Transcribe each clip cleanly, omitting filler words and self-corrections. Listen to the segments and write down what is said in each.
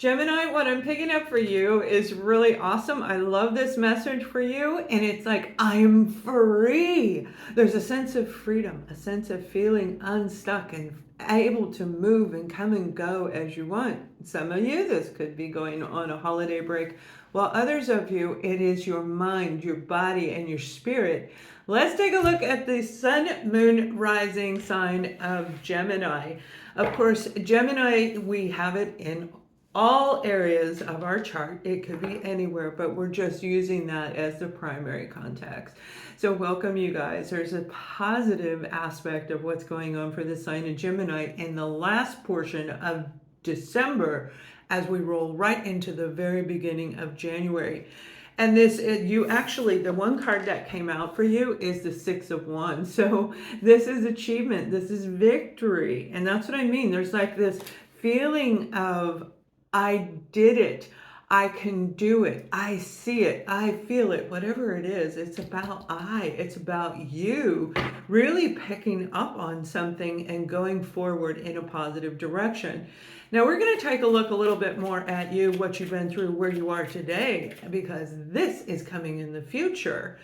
Gemini, what I'm picking up for you is really awesome. I love this message for you. And it's like, I'm free. There's a sense of freedom, a sense of feeling unstuck and able to move and come and go as you want. Some of you, this could be going on a holiday break, while others of you, it is your mind, your body, and your spirit. Let's take a look at the sun, moon, rising sign of Gemini. Of course, Gemini, we have it in all areas of our chart. It could be anywhere, but we're just using that as the primary context. So welcome, you guys. There's a positive aspect of what's going on for the sign of Gemini in the last portion of December as we roll right into the very beginning of January. And this, you actually, the one card that came out for you is the Six of Wands. So this is achievement, this is victory. And that's what I mean. There's like this feeling of, I did it. I can do it. I see it. I feel it. Whatever it is, it's about it's about you really picking up on something and going forward in a positive direction. Now we're going to take a look a little bit more at you, what you've been through, where you are today, because this is coming in the future.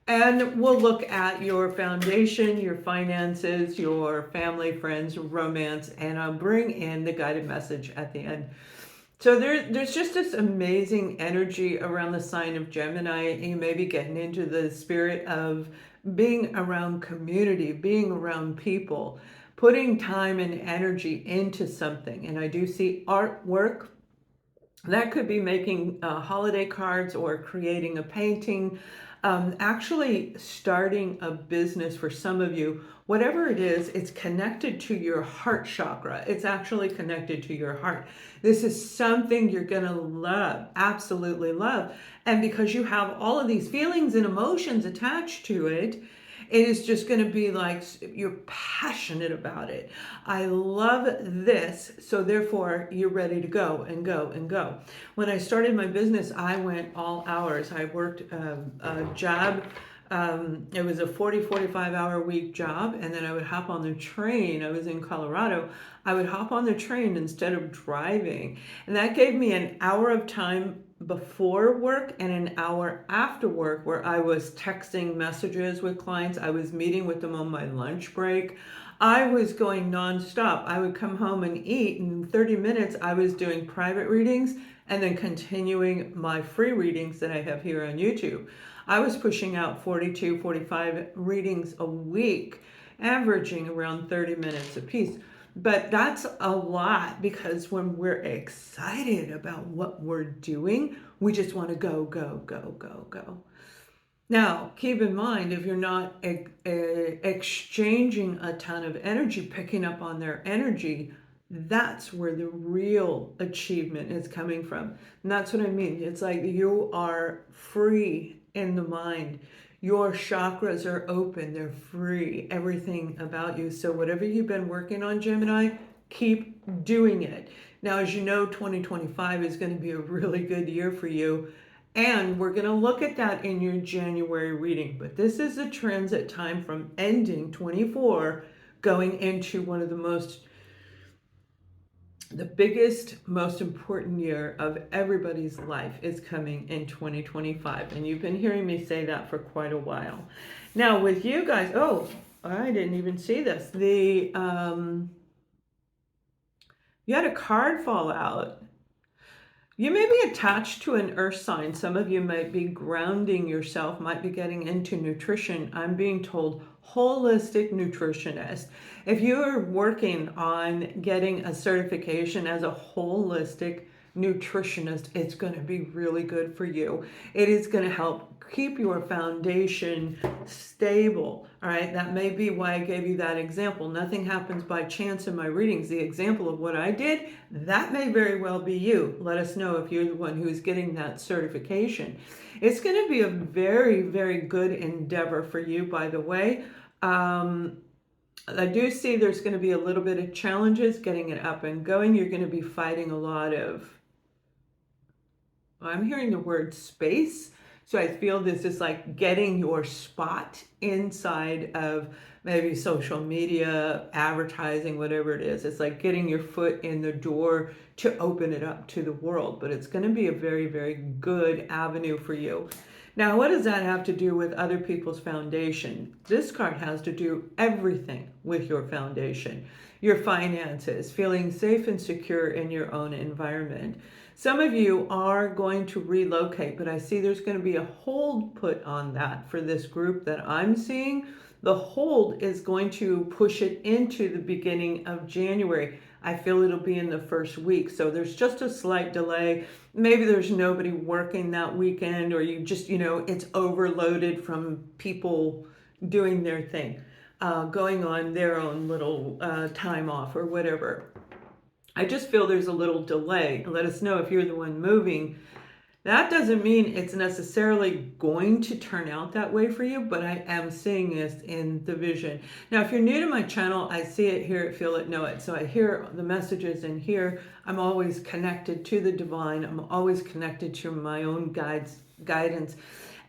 And we'll look at your foundation, your finances, your family, friends, romance, and I'll bring in the guided message at the end. So there's just this amazing energy around the sign of Gemini. You may be getting into the spirit of being around community, being around people, putting time and energy into something. And I do see artwork. That could be making holiday cards or creating a painting, actually starting a business for some of you. Whatever it is, it's connected to your heart chakra. It's actually connected to your heart. This is something you're going to love, absolutely love. And because you have all of these feelings and emotions attached to it, it is just going to be like you're passionate about it. I love this. So therefore, you're ready to go and go and go. When I started my business, I went all hours. I worked a job. It was a 45 hour week job. And then I would hop on the train. I was in Colorado. I would hop on the train instead of driving. And that gave me an hour of time before work and an hour after work where I was texting messages with clients. I was meeting with them on my lunch break. I was going nonstop. I would come home and eat, and in 30 minutes I was doing private readings and then continuing my free readings that I have here on YouTube. I was pushing out 42, 45 readings a week, averaging around 30 minutes a piece. But that's a lot, because when we're excited about what we're doing, we just want to go, go, go, go, go. Now, keep in mind, if you're not exchanging a ton of energy, picking up on their energy, that's where the real achievement is coming from. And that's what I mean. It's like you are free in the mind. Your chakras are open, they're free, everything about you. So whatever you've been working on, Gemini, keep doing it. Now, as you know, 2025 is going to be a really good year for you. And we're going to look at that in your January reading. But this is a transit time from ending 24, going into one of the biggest, most important year of everybody's life is coming in 2025. And you've been hearing me say that for quite a while. Now with you guys, oh, I didn't even see this. You had a card fall out. You may be attached to an earth sign. Some of you might be grounding yourself, might be getting into nutrition. I'm being told holistic nutritionist. If you're working on getting a certification as a holistic nutritionist, it's going to be really good for you. It is going to help keep your foundation stable. All right, that may be why I gave you that example. Nothing happens by chance in my readings. The example of what I did, that may very well be you. Let us know if you're the one who is getting that certification. It's going to be a very, very good endeavor for you, by the way. I do see there's going to be a little bit of challenges getting it up and going. You're going to be fighting a lot of, I'm hearing the word space. So I feel this is like getting your spot inside of maybe social media, advertising, whatever it is. It's like getting your foot in the door to open it up to the world. But it's going to be a very, very good avenue for you. Now, what does that have to do with other people's foundation? This card has to do everything with your foundation, your finances, feeling safe and secure in your own environment. Some of you are going to relocate, but I see there's going to be a hold put on that for this group that I'm seeing. The hold is going to push it into the beginning of January. I feel it'll be in the first week. So there's just a slight delay. Maybe there's nobody working that weekend, or you just, it's overloaded from people doing their thing, going on their own little time off or whatever. I just feel there's a little delay. Let us know if you're the one moving. That doesn't mean it's necessarily going to turn out that way for you, but I am seeing this in the vision. Now, if you're new to my channel, I see it, hear it, feel it, know it. So I hear the messages in here. I'm always connected to the divine. I'm always connected to my own guidance.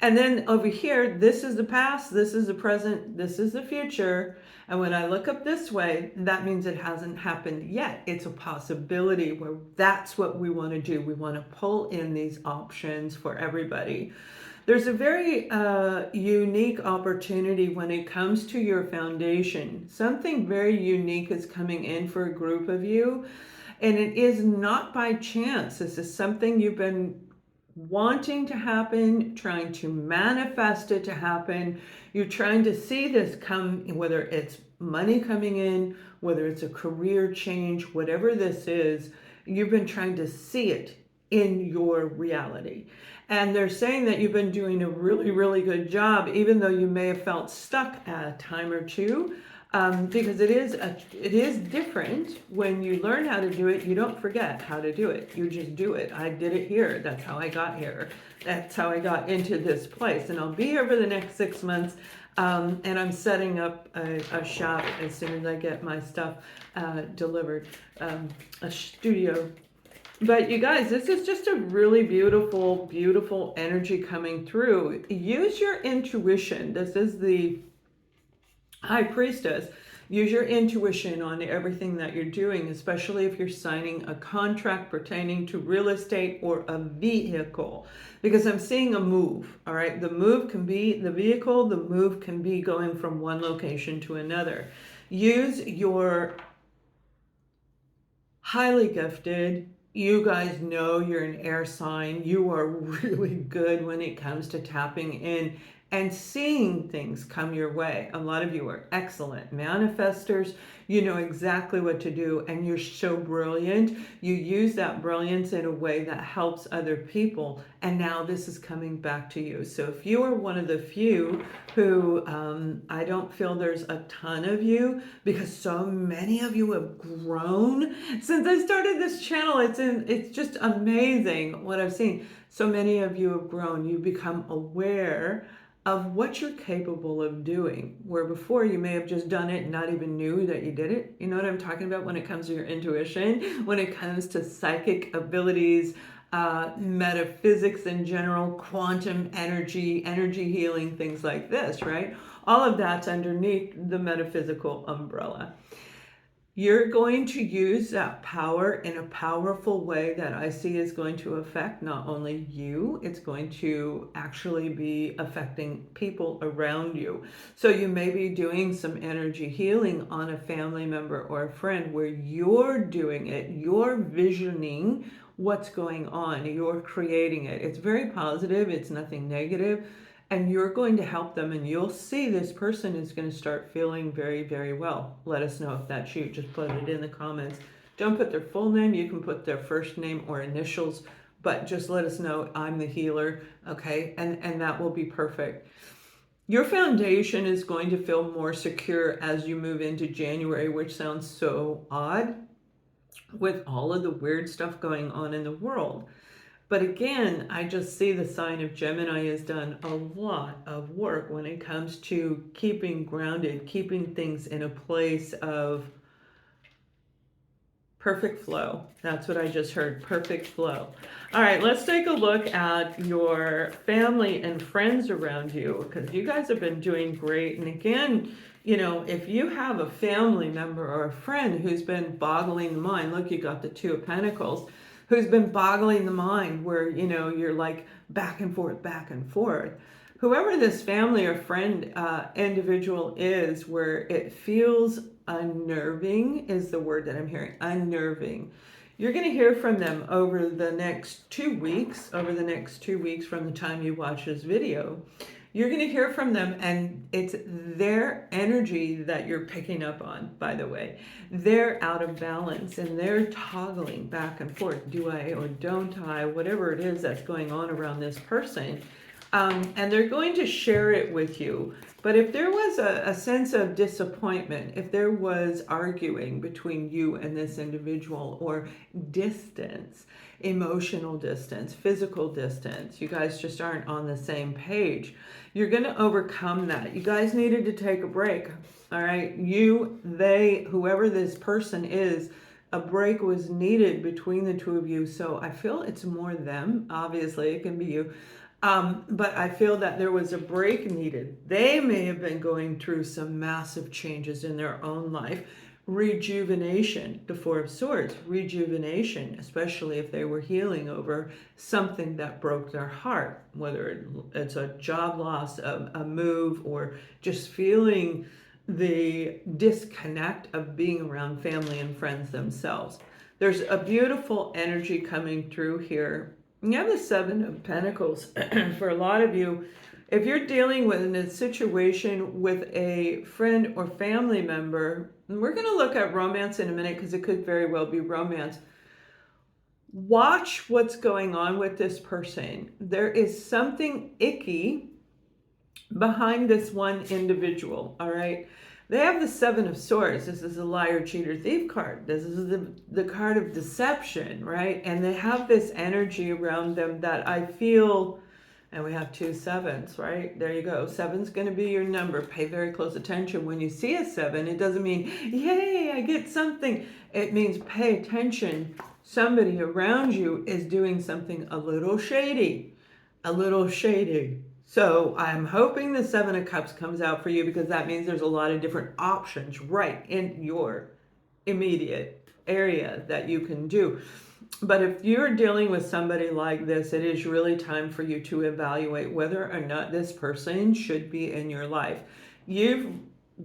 And then over here, this is the past, this is the present, this is the future. And when I look up this way, that means it hasn't happened yet. It's a possibility where that's what we want to do. We want to pull in these options for everybody. There's a very unique opportunity when it comes to your foundation. Something very unique is coming in for a group of you. And it is not by chance. This is something you've been wanting to happen, trying to manifest it to happen. You're trying to see this come, whether it's money coming in, whether it's a career change, whatever this is, you've been trying to see it in your reality. And they're saying that you've been doing a really, really good job, even though you may have felt stuck at a time or two. Because it is different when you learn how to do it. You don't forget how to do it. You just do it. I did it here. That's how I got here. That's how I got into this place. And I'll be here for the next 6 months. And I'm setting up a shop as soon as I get my stuff delivered, a studio. But you guys, this is just a really beautiful, beautiful energy coming through. Use your intuition. This is the High Priestess. Use your intuition on everything that you're doing, especially if you're signing a contract pertaining to real estate or a vehicle, because I'm seeing a move. All right. The move can be the vehicle. The move can be going from one location to another. Use your highly gifted. You guys know you're an air sign. You are really good when it comes to tapping in and seeing things come your way. A lot of you are excellent manifestors. You know exactly what to do, and you're so brilliant. You use that brilliance in a way that helps other people, and now this is coming back to you. So if you are one of the few who, I don't feel there's a ton of you, because so many of you have grown since I started this channel. It's just amazing what I've seen. So many of you have grown. You become aware of what you're capable of doing, where before you may have just done it and not even knew that you did it. You know what I'm talking about when it comes to your intuition, when it comes to psychic abilities, metaphysics in general, quantum energy, energy healing, things like this, right? All of that's underneath the metaphysical umbrella. You're going to use that power in a powerful way that I see is going to affect not only you, it's going to actually be affecting people around you. So you may be doing some energy healing on a family member or a friend where you're doing it, you're visioning what's going on, you're creating it. It's very positive, it's nothing negative. And you're going to help them, and you'll see this person is going to start feeling very, very well. Let us know if that's you. Just put it in the comments. Don't put their full name. You can put their first name or initials, but just let us know I'm the healer, okay? And that will be perfect. Your foundation is going to feel more secure as you move into January, which sounds so odd with all of the weird stuff going on in the world. But again, I just see the sign of Gemini has done a lot of work when it comes to keeping grounded, keeping things in a place of Perfect flow. That's what I just heard. Perfect flow. All right, let's take a look at your family and friends around you, because you guys have been doing great. And again, you know, if you have a family member or a friend who's been boggling the mind, look, you got the Two of Pentacles, who's been boggling the mind where, you know, you're like back and forth, back and forth. Whoever this family or friend individual is, where it feels unnerving is the word that I'm hearing, unnerving. You're going to hear from them over the next 2 weeks, from the time you watch this video. You're going to hear from them, and it's their energy that you're picking up on, by the way. They're out of balance, and they're toggling back and forth. Do I or don't I? Whatever it is that's going on around this person. And they're going to share it with you. But if there was a sense of disappointment, if there was arguing between you and this individual, or distance, emotional distance, physical distance, you guys just aren't on the same page, you're going to overcome that. You guys needed to take a break. All right. You, they, whoever this person is, a break was needed between the two of you. So I feel it's more them. Obviously, it can be you. But I feel that there was a break needed. They may have been going through some massive changes in their own life. Rejuvenation, the Four of Swords, rejuvenation, especially if they were healing over something that broke their heart, whether it's a job loss, a move, or just feeling the disconnect of being around family and friends themselves. There's a beautiful energy coming through here. You have the Seven of Pentacles. For a lot of you, if you're dealing with a situation with a friend or family member, and we're going to look at romance in a minute because it could very well be romance. Watch what's going on with this person. There is something icky behind this one individual, all right? They have the Seven of Swords. This is a liar, cheater, thief card. This is the card of deception, right? And they have this energy around them that I feel, and we have 2 sevens, right? There you go. 7's going to be your number. Pay very close attention. When you see a 7, it doesn't mean, yay, I get something. It means pay attention. Somebody around you is doing something a little shady. A little shady. So I'm hoping the Seven of Cups comes out for you, because that means there's a lot of different options right in your immediate area that you can do. But if you're dealing with somebody like this, it is really time for you to evaluate whether or not this person should be in your life. You've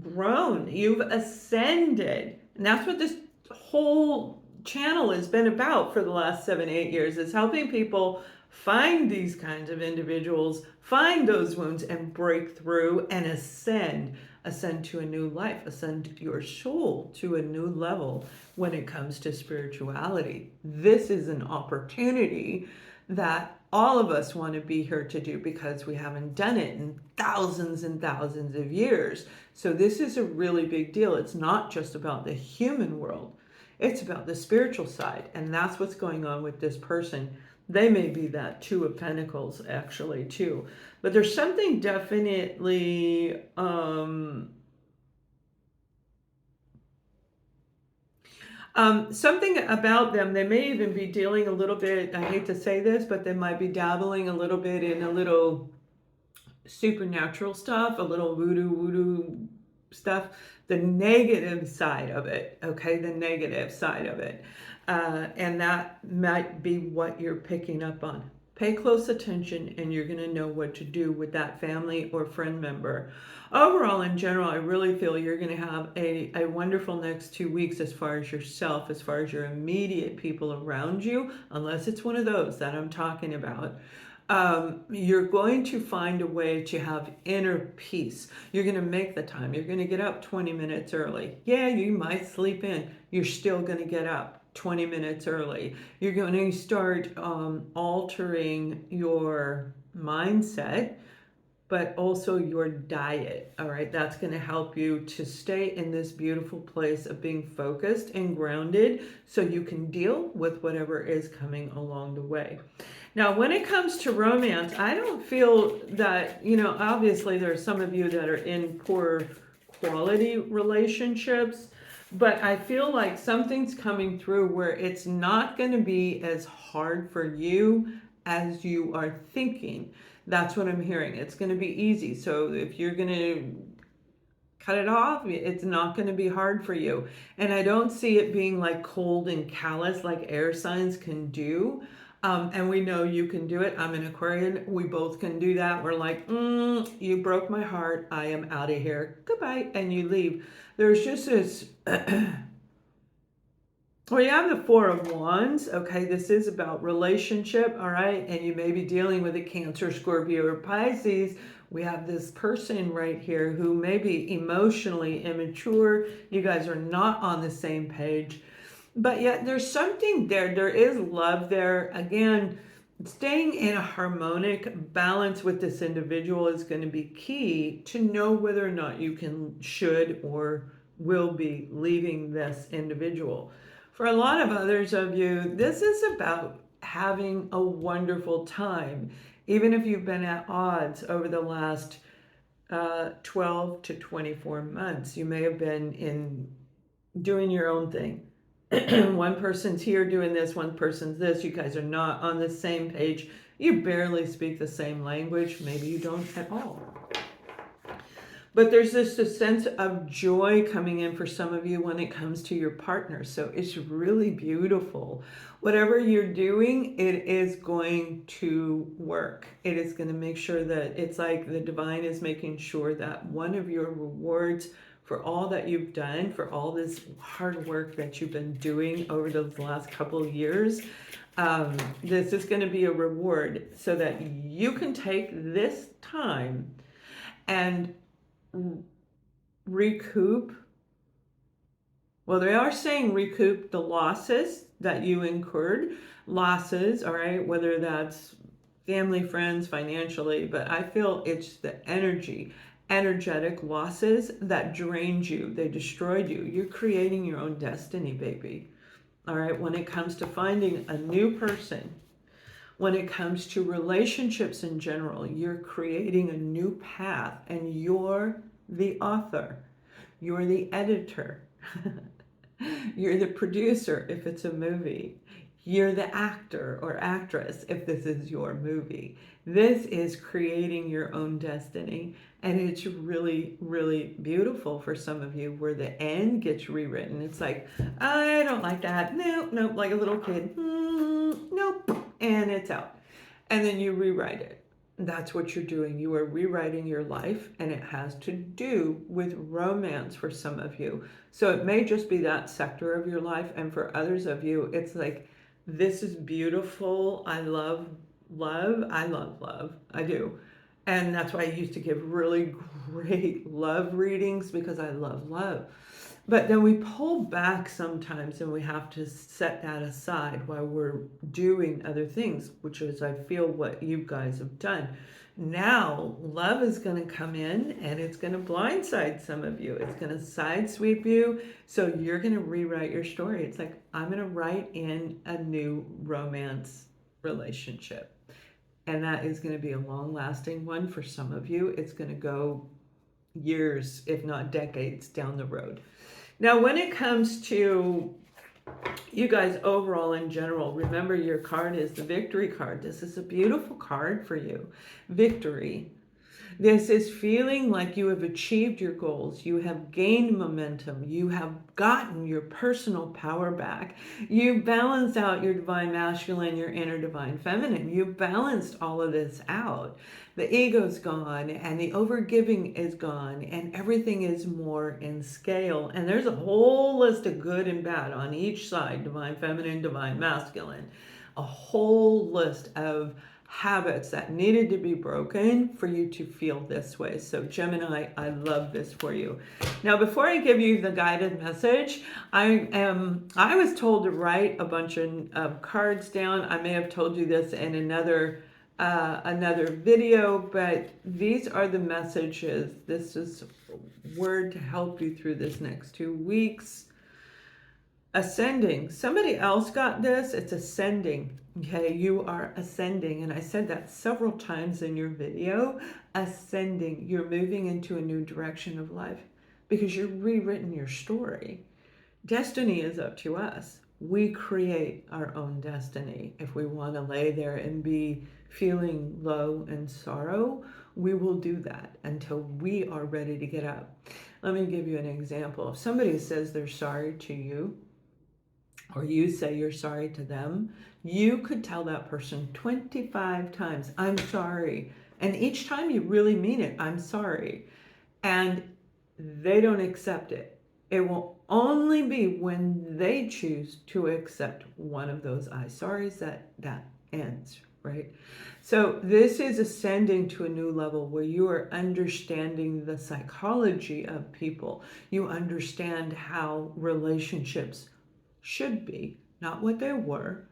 grown, you've ascended, and that's what this whole channel has been about for the last 7-8 years, is helping people find these kinds of individuals, find those wounds, and break through and ascend to a new life, ascend your soul to a new level when it comes to spirituality. This is an opportunity that all of us want to be here to do, because we haven't done it in thousands and thousands of years. So this is a really big deal. It's not just about the human world. It's about the spiritual side. And that's what's going on with this person. They may be that Two of Pentacles actually too. But there's something definitely something about them. They may even be dealing a little bit, I hate to say this, but they might be dabbling a little bit in a little supernatural stuff, a little voodoo stuff. The negative side of it, okay? The negative side of it. And that might be what you're picking up on. Pay close attention, and you're going to know what to do with that family or friend member. Overall, in general, I really feel you're going to have a wonderful next 2 weeks as far as yourself, as far as your immediate people around you, unless it's one of those that I'm talking about. You're going to find a way to have inner peace. You're going to make the time. You're going to get up 20 minutes early. Yeah, you might sleep in. You're still going to get up 20 minutes early. You're going to start altering your mindset, but also your diet. All right, that's going to help you to stay in this beautiful place of being focused and grounded, so you can deal with whatever is coming along the way. Now, when it comes to romance, I don't feel that, you know, obviously there's some of you that are in poor quality relationships. But I feel like something's coming through where it's not going to be as hard for you as you are thinking. That's what I'm hearing. It's going to be easy. So if you're going to cut it off, it's not going to be hard for you. And I don't see it being like cold and callous like air signs can do. And we know you can do it. I'm an Aquarian. We both can do that. We're like, you broke my heart. I am out of here. Goodbye. And you leave. There's just this. Well, you have the Four of Wands. Okay, this is about relationship. All right. And you may be dealing with a Cancer, Scorpio, or Pisces. We have this person right here who may be emotionally immature. You guys are not on the same page. But yet there's something there. There is love there. Again, staying in a harmonic balance with this individual is going to be key to know whether or not you should, or will be leaving this individual. For a lot of others of you, this is about having a wonderful time, even if you've been at odds over the last 12 to 24 months. You may have been in doing your own thing. One person's here doing this, one person's this. You guys are not on the same page. You barely speak the same language. Maybe you don't at all. But there's this a sense of joy coming in for some of you when it comes to your partner. So it's really beautiful. Whatever you're doing, it is going to work. It is going to make sure that it's like the divine is making sure that one of your rewards for all that you've done, for all this hard work that you've been doing over those last couple of years, this is going to be a reward so that you can take this time and recoup. Well, they are saying recoup the losses that you incurred. Losses, all right, whether that's family, friends, financially, but I feel it's the energetic losses that drained you. They destroyed you. You're creating your own destiny, baby. All right, when it comes to finding a new person, when it comes to relationships in general, you're creating a new path, and you're the author. You're the editor. You're the producer if it's a movie. You're the actor or actress if this is your movie. This is creating your own destiny. And it's really, really beautiful for some of you where the end gets rewritten. It's like, I don't like that. Nope, like a little kid. Nope. And it's out. And then you rewrite it. That's what you're doing. You are rewriting your life, and it has to do with romance for some of you. So it may just be that sector of your life. And for others of you, it's like, this is beautiful. I love love. I love love. I do. And that's why I used to give really great love readings, because I love love. But then we pull back sometimes, and we have to set that aside while we're doing other things, which is, I feel, what you guys have done. Now, love is going to come in, and it's going to blindside some of you. It's going to side sweep you. So you're going to rewrite your story. It's like, I'm going to write in a new romance relationship. And that is going to be a long-lasting one for some of you. It's going to go years, if not decades, down the road. Now, when it comes to you guys overall in general, remember your card is the victory card. This is a beautiful card for you. Victory. This is feeling like you have achieved your goals. You have gained momentum. You have gotten your personal power back. You balanced out your divine masculine, your inner divine feminine. You balanced all of this out. The ego's gone, and the overgiving is gone, and everything is more in scale. And there's a whole list of good and bad on each side, divine feminine, divine masculine. A whole list of habits that needed to be broken for you to feel this way. So Gemini, I love this for you. Now, before I give you the guided message, I was told to write a bunch of cards down. I may have told you this in another video, but these are the messages. This is a word to help you through this next 2 weeks. Ascending. Somebody else got this. It's ascending. Okay, you are ascending. And I said that several times in your video. Ascending. You're moving into a new direction of life because you're rewritten your story. Destiny is up to us. We create our own destiny. If we want to lay there and be feeling low and sorrow, we will do that until we are ready to get up. Let me give you an example. If somebody says they're sorry to you, or you say you're sorry to them, you could tell that person 25 times, I'm sorry. And each time you really mean it, I'm sorry. And they don't accept it. It will only be when they choose to accept one of those I sorries that ends, right? So this is ascending to a new level where you are understanding the psychology of people. You understand how relationships should be, not what they were,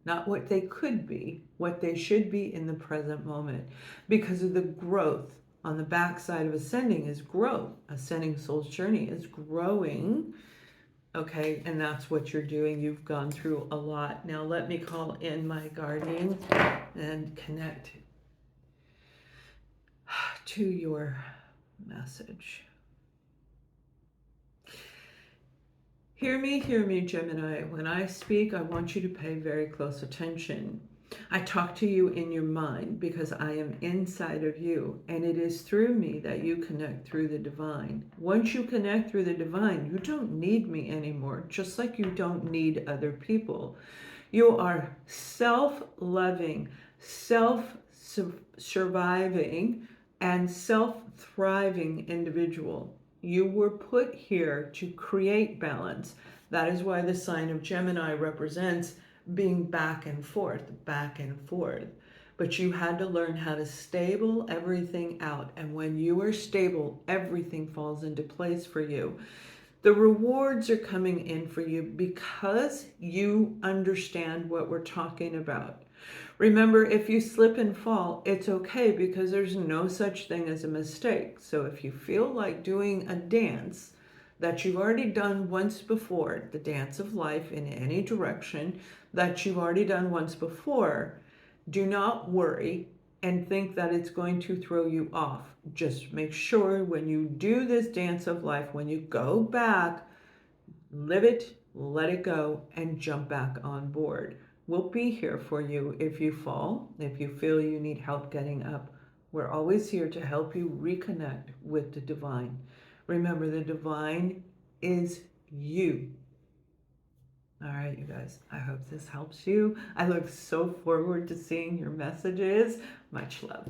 not what they could be, what they should be in the present moment, because of the growth. On the backside of ascending is growth. Ascending soul's journey is growing. Okay, and that's what you're doing. You've gone through a lot. Now let me call in my guardian and connect to your message. Hear me, Gemini. When I speak, I want you to pay very close attention. I talk to you in your mind because I am inside of you, and it is through me that you connect through the divine. Once you connect through the divine, you don't need me anymore, just like you don't need other people. You are self-loving, self-surviving, and self-thriving individual. You were put here to create balance. That is why the sign of Gemini represents being back and forth, back and forth. But you had to learn how to stable everything out. And when you are stable, everything falls into place for you. The rewards are coming in for you because you understand what we're talking about. Remember, if you slip and fall, it's okay because there's no such thing as a mistake. So if you feel like doing a dance that you've already done once before, the dance of life in any direction that you've already done once before, do not worry and think that it's going to throw you off. Just make sure when you do this dance of life, when you go back, live it, let it go, and jump back on board. We'll be here for you if you fall, if you feel you need help getting up. We're always here to help you reconnect with the divine. Remember, the divine is you. All right, you guys, I hope this helps you. I look so forward to seeing your messages. Much love.